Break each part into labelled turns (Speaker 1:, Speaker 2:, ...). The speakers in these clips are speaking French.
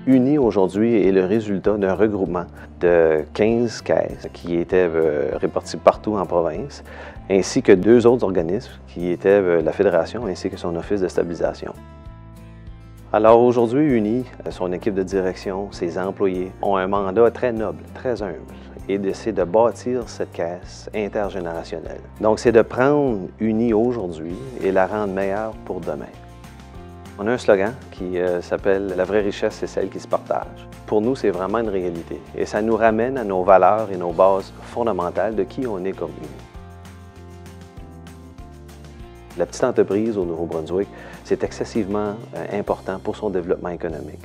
Speaker 1: Uni aujourd'hui est le résultat d'un regroupement de 15 caisses qui étaient réparties partout en province, ainsi que 2 autres organismes qui étaient la Fédération ainsi que son Office de stabilisation. Alors aujourd'hui, Uni, son équipe de direction, ses employés ont un mandat très noble, très humble, et c'est de bâtir cette caisse intergénérationnelle. Donc c'est de prendre Uni aujourd'hui et la rendre meilleure pour demain. On a un slogan qui s'appelle « La vraie richesse, c'est celle qui se partage ». Pour nous, c'est vraiment une réalité et ça nous ramène à nos valeurs et nos bases fondamentales de qui on est comme Uni. La petite entreprise au Nouveau-Brunswick, c'est excessivement important pour son développement économique.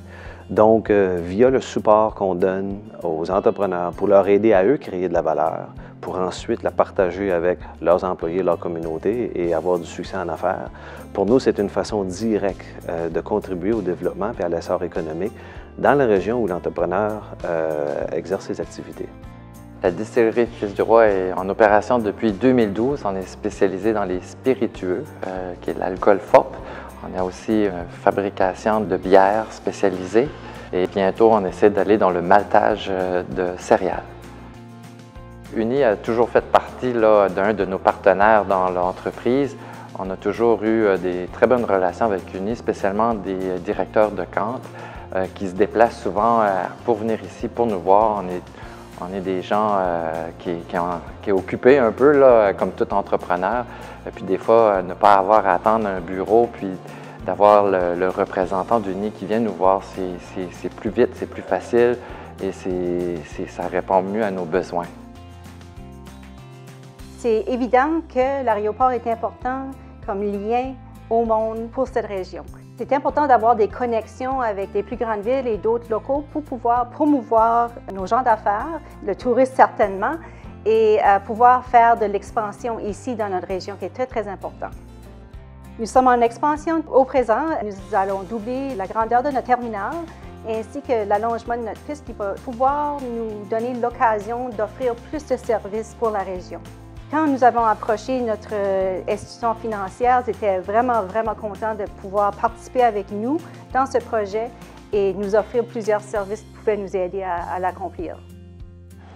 Speaker 1: Donc, via le support qu'on donne aux entrepreneurs pour leur aider à eux créer de la valeur, pour ensuite la partager avec leurs employés, leur communauté et avoir du succès en affaires, pour nous, c'est une façon directe de contribuer au développement et à l'essor économique dans la région où l'entrepreneur exerce ses activités.
Speaker 2: La distillerie Fils du Roi est en opération depuis 2012. On est spécialisé dans les spiritueux, qui est l'alcool fort. On a aussi une fabrication de bières spécialisée et bientôt on essaie d'aller dans le maltage de céréales. Uni a toujours fait partie d'un de nos partenaires dans l'entreprise. On a toujours eu des très bonnes relations avec Uni, spécialement des directeurs de camp qui se déplacent souvent pour venir ici, pour nous voir. On est des gens qui est occupés un peu, là, comme tout entrepreneur. Et puis des fois, ne pas avoir à attendre un bureau, puis d'avoir le représentant d'Uni qui vient nous voir, c'est plus vite, c'est plus facile et ça répond mieux à nos besoins.
Speaker 3: C'est évident que l'aéroport est important comme lien au monde pour cette région. C'est important d'avoir des connexions avec les plus grandes villes et d'autres locaux pour pouvoir promouvoir nos gens d'affaires, le tourisme certainement, et pouvoir faire de l'expansion ici dans notre région qui est très, très important. Nous sommes en expansion au présent. Nous allons doubler la grandeur de notre terminal ainsi que l'allongement de notre piste qui va pouvoir nous donner l'occasion d'offrir plus de services pour la région. Quand nous avons approché notre institution financière, ils étaient vraiment contents de pouvoir participer avec nous dans ce projet et nous offrir plusieurs services qui pouvaient nous aider à l'accomplir.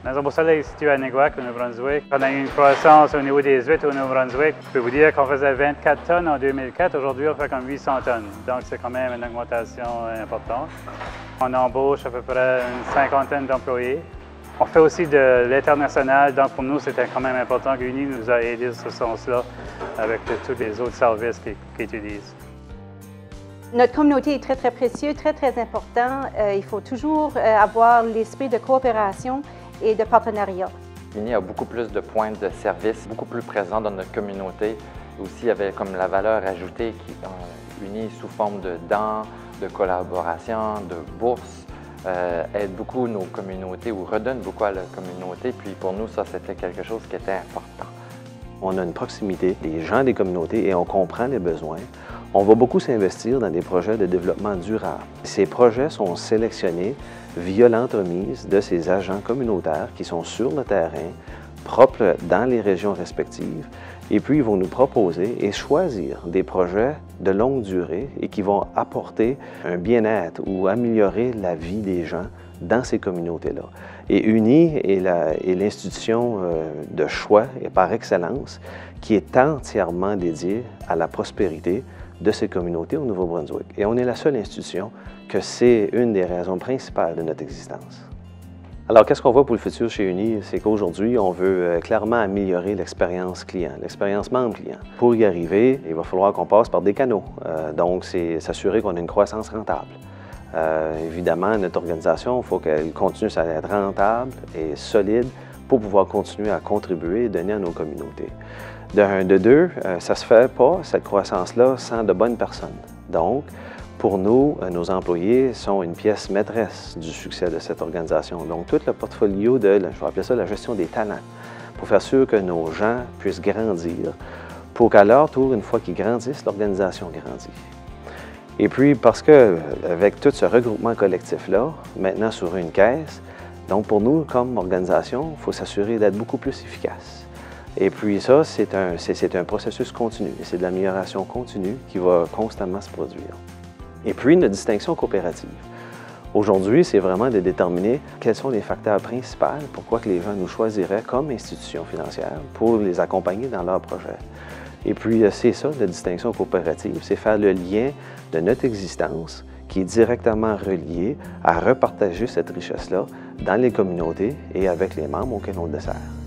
Speaker 4: Maison Beau-Soleil est située à Neguac, au Nouveau-Brunswick. On a eu une croissance au niveau des huîtres au Nouveau-Brunswick. Je peux vous dire qu'on faisait 24 tonnes en 2004. Aujourd'hui, on fait comme 800 tonnes. Donc, c'est quand même une augmentation importante. On embauche à peu près une cinquantaine d'employés. On fait aussi de l'international, donc pour nous, c'était quand même important qu'Uni nous a aidés sur ce sens-là avec tous les autres services qu'ils utilisent.
Speaker 3: Notre communauté est très précieuse, très important. Il faut toujours avoir l'esprit de coopération et de partenariat.
Speaker 2: Uni a beaucoup plus de points de service, beaucoup plus présents dans notre communauté. Aussi, il y avait comme la valeur ajoutée qui est unie sous forme de dons, de collaboration, de bourses. Aide beaucoup nos communautés ou redonne beaucoup à la communauté. Puis pour nous, ça, c'était quelque chose qui était important.
Speaker 1: On a une proximité des gens des communautés et on comprend les besoins. On va beaucoup s'investir dans des projets de développement durable. Ces projets sont sélectionnés via l'entremise de ces agents communautaires qui sont sur le terrain, propres dans les régions respectives, et puis ils vont nous proposer et choisir des projets de longue durée et qui vont apporter un bien-être ou améliorer la vie des gens dans ces communautés-là. Et Uni est l'institution de choix et par excellence qui est entièrement dédiée à la prospérité de ces communautés au Nouveau-Brunswick. Et on est la seule institution que c'est une des raisons principales de notre existence. Alors, qu'est-ce qu'on voit pour le futur chez Uni? C'est qu'aujourd'hui, on veut clairement améliorer l'expérience client, l'expérience membre client. Pour y arriver, il va falloir qu'on passe par des canaux. Donc, c'est s'assurer qu'on a une croissance rentable. Évidemment, notre organisation, il faut qu'elle continue à être rentable et solide pour pouvoir continuer à contribuer et donner à nos communautés. De deux, ça ne se fait pas, cette croissance-là, sans de bonnes personnes. Donc, pour nous, nos employés sont une pièce maîtresse du succès de cette organisation. Donc, tout le portfolio de, je vais appeler ça la gestion des talents, pour faire sûr que nos gens puissent grandir, pour qu'à leur tour, une fois qu'ils grandissent, l'organisation grandit. Et puis, parce qu'avec tout ce regroupement collectif-là, maintenant sur une caisse, donc pour nous, comme organisation, il faut s'assurer d'être beaucoup plus efficace. Et puis ça, c'est un processus continu, c'est de l'amélioration continue qui va constamment se produire. Et puis, notre distinction coopérative. Aujourd'hui, c'est vraiment de déterminer quels sont les facteurs principaux pourquoi que les gens nous choisiraient comme institution financière pour les accompagner dans leurs projets. Et puis, c'est ça, la distinction coopérative, c'est faire le lien de notre existence qui est directement relié à repartager cette richesse-là dans les communautés et avec les membres auxquels on le dessert.